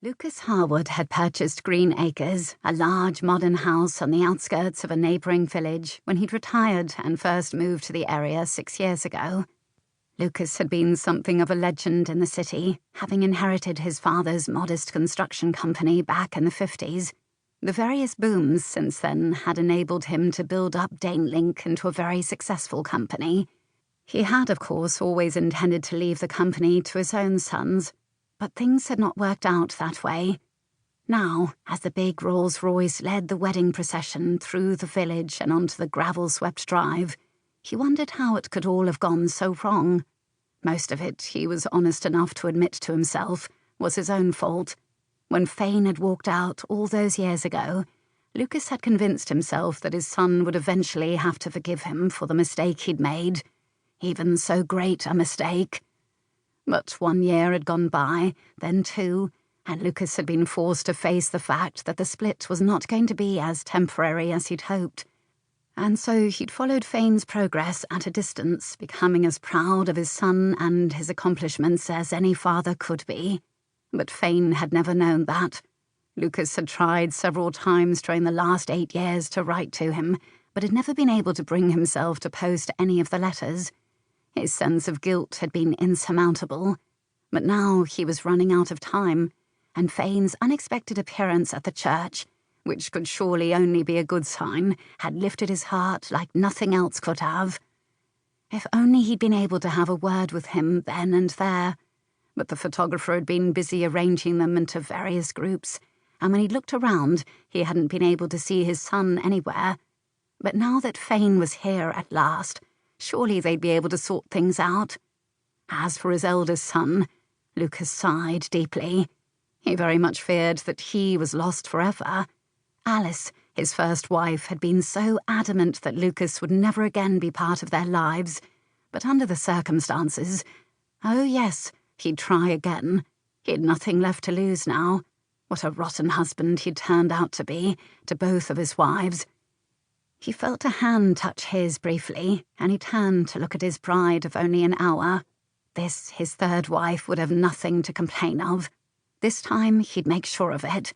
Lucas Harwood had purchased Green Acres, a large modern house on the outskirts of a neighbouring village, when he'd retired and first moved to the area 6 years ago. Lucas had been something of a legend in the city, having inherited his father's modest construction company back in the 50s. The various booms since then had enabled him to build up Danelink into a very successful company. He had, of course, always intended to leave the company to his own sons, but things had not worked out that way. Now, as the big Rolls-Royce led the wedding procession through the village and onto the gravel-swept drive, he wondered how it could all have gone so wrong. Most of it, he was honest enough to admit to himself, was his own fault. When Fane had walked out all those years ago, Lucas had convinced himself that his son would eventually have to forgive him for the mistake he'd made, even so great a mistake. But 1 year had gone by, then 2, and Lucas had been forced to face the fact that the split was not going to be as temporary as he'd hoped. And so he'd followed Fane's progress at a distance, becoming as proud of his son and his accomplishments as any father could be. But Fane had never known that. Lucas had tried several times during the last 8 years to write to him, but had never been able to bring himself to post any of the letters. His sense of guilt had been insurmountable, but now he was running out of time, and Fane's unexpected appearance at the church, which could surely only be a good sign, had lifted his heart like nothing else could have. If only he'd been able to have a word with him then and there, but the photographer had been busy arranging them into various groups, and when he looked around, he hadn't been able to see his son anywhere. But now that Fane was here at last, surely they'd be able to sort things out. As for his eldest son, Lucas sighed deeply. He very much feared that he was lost forever. Alice, his first wife, had been so adamant that Lucas would never again be part of their lives. But under the circumstances, oh yes, he'd try again. He had nothing left to lose now. What a rotten husband he'd turned out to be, to both of his wives. He felt a hand touch his briefly, and he turned to look at his bride of only an hour. This, his third wife, would have nothing to complain of. This time he'd make sure of it.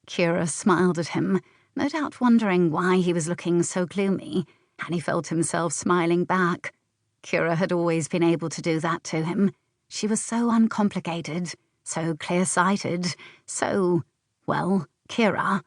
Keira smiled at him, no doubt wondering why he was looking so gloomy, and he felt himself smiling back. Keira had always been able to do that to him. She was so uncomplicated, so clear-sighted, so, well, Keira.